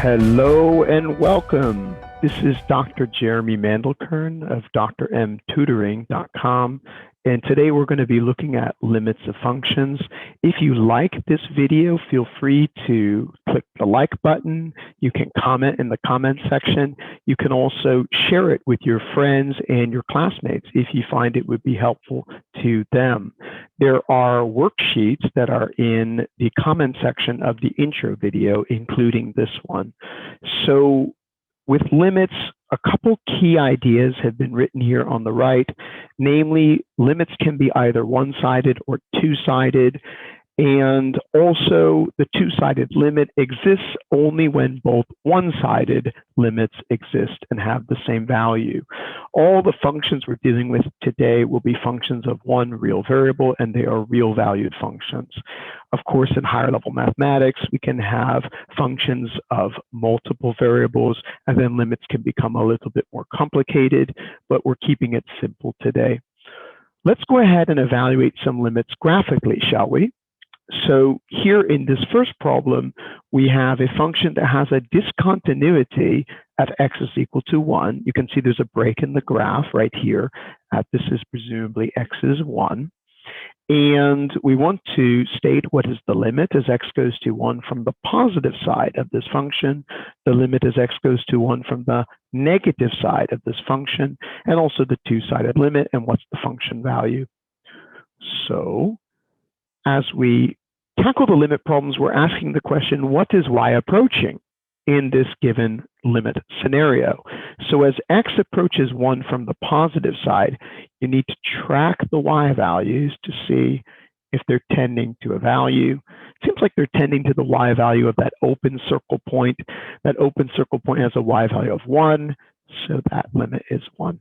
Hello and welcome. This is Dr. Jeremy Mandelkern of drmtutoring.com, and today we're going to be looking at limits of functions. If you like this video, feel free to click the like button. You can comment in the comment section. You can also share it with your friends and your classmates if you find it would be helpful to them. There are worksheets that are in the comment section of the intro video, including this one. So with limits, a couple key ideas have been written here on the right. Namely, limits can be either one-sided or two-sided. And also, the two-sided limit exists only when both one-sided limits exist and have the same value. All the functions we're dealing with today will be functions of one real variable, and they are real valued functions. Of course, in higher level mathematics, we can have functions of multiple variables, and then limits can become a little bit more complicated, but we're keeping it simple today. Let's go ahead and evaluate some limits graphically, shall we? So here in this first problem, we have a function that has a discontinuity at x is equal to 1. You can see there's a break in the graph right here. This is presumably x is 1. And we want to state what is the limit as x goes to 1 from the positive side of this function, the limit as x goes to 1 from the negative side of this function, and also the two-sided limit and what's the function value. So as we tackle the limit problems, we're asking the question, what is y approaching in this given limit scenario? So as x approaches 1 from the positive side, you need to track the y values to see if they're tending to a value. It seems like they're tending to the y value of that open circle point. That open circle point has a y value of 1, so that limit is 1.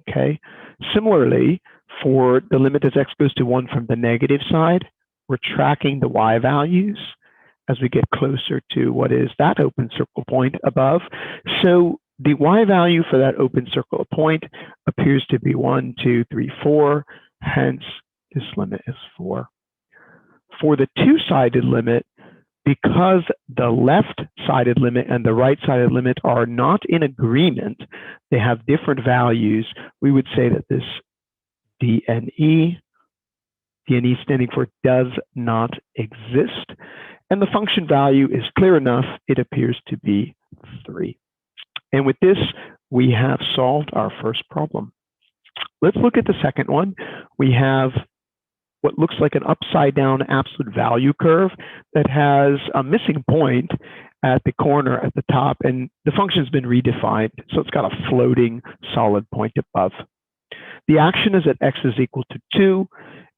Okay. Similarly, for the limit as x goes to 1 from the negative side, we're tracking the y values as we get closer to what is that open circle point above. So the y value for that open circle point appears to be 1, 2, 3, 4. Hence, this limit is 4. For the two-sided limit, because the left-sided limit and the right-sided limit are not in agreement, they have different values, we would say that this DNE standing for does not exist, and the function value is clear enough, it appears to be 3. And with this, we have solved our first problem. Let's look at the second one. We have what looks like an upside down absolute value curve that has a missing point at the corner at the top, and the function's been redefined, so it's got a floating solid point above. The action is that x is equal to 2,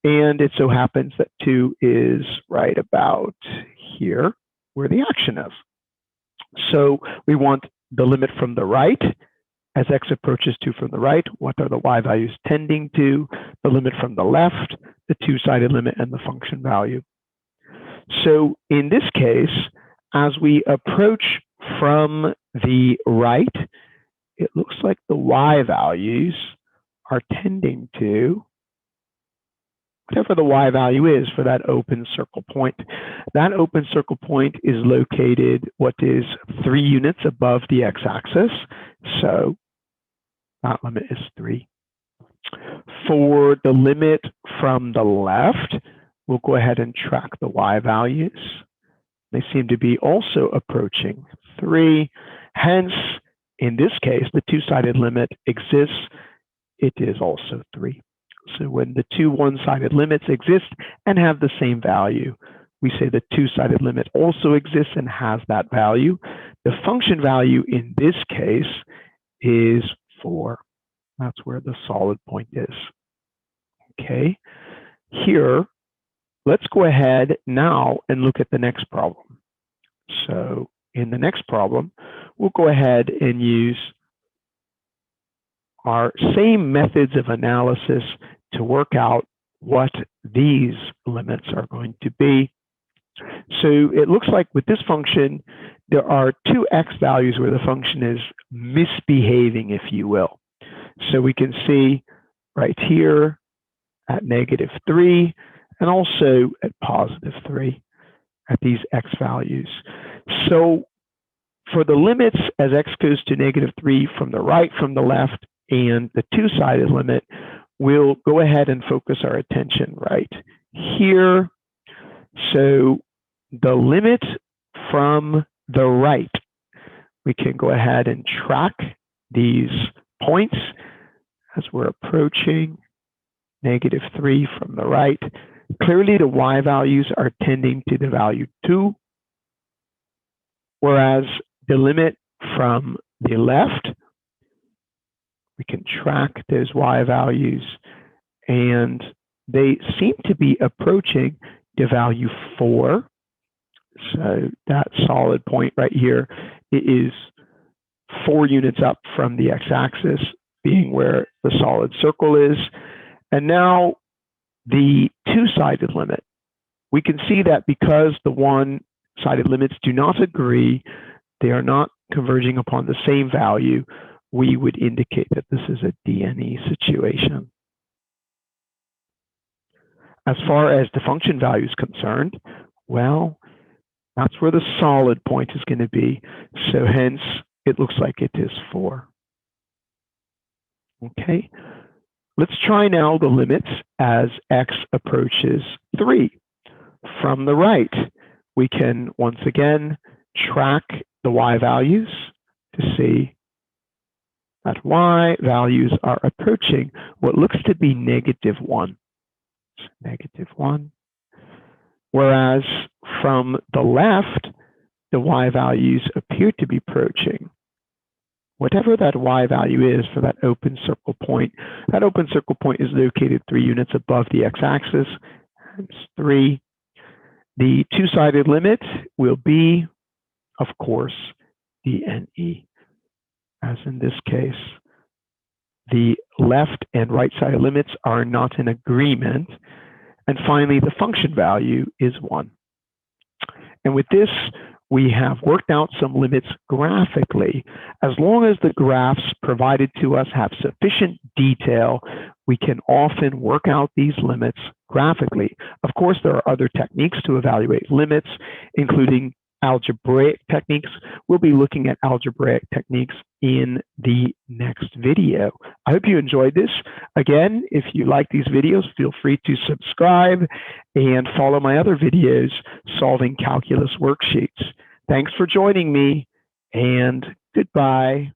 and it so happens that 2 is right about here where the action is. So we want the limit from the right. As x approaches 2 from the right, what are the y values tending to? The limit from the left, the two-sided limit, and the function value. So in this case, as we approach from the right, it looks like the y values are tending to whatever the y value is for that open circle point. That open circle point is located what is 3 units above the x-axis, so that limit is 3. For the limit from the left, we'll go ahead and track the y values. They seem to be also approaching 3. Hence, in this case, the two-sided limit exists. It is also 3. So when the two one-sided limits exist and have the same value, we say the two-sided limit also exists and has that value. The function value in this case is 4. That's where the solid point is. Okay. Here, let's go ahead now and look at the next problem. So in the next problem, we'll go ahead and use our same methods of analysis to work out what these limits are going to be. So it looks like with this function, there are 2 x values where the function is misbehaving, if you will. So we can see right here at -3 and also at +3 at these x values. So For the limits as x goes to -3 from the right, from the left, and the two-sided limit, we'll go ahead and focus our attention right here. So the limit from the right, we can go ahead and track these points as we're approaching -3 from the right. Clearly, the y values are tending to the value 2, whereas the limit from the left, we can track those y values, and they seem to be approaching the value 4. So that solid point right here, it is 4 units up from the x-axis, being where the solid circle is. And now the two-sided limit. We can see that because the one-sided limits do not agree, they are not converging upon the same value, we would indicate that this is a DNE situation. As far as the function value is concerned, well, that's where the solid point is going to be. So hence, it looks like it is 4. Okay, let's try now the limits as x approaches 3. From the right, we can once again track the y values to see that y values are approaching what looks to be -1. -1. Whereas from the left, the y values appear to be approaching whatever that y value is for that open circle point. That open circle point is located 3 units above the x-axis, times 3. The two-sided limit will be, of course, DNE, as in this case. The left and right-sided limits are not in agreement. And finally, the function value is 1. And with this, we have worked out some limits graphically. As long as the graphs provided to us have sufficient detail, we can often work out these limits graphically. Of course, there are other techniques to evaluate limits, including algebraic techniques. We'll be looking at algebraic techniques in the next video. I hope you enjoyed this. Again, if you like these videos, feel free to subscribe and follow my other videos, solving calculus worksheets. Thanks for joining me, and goodbye.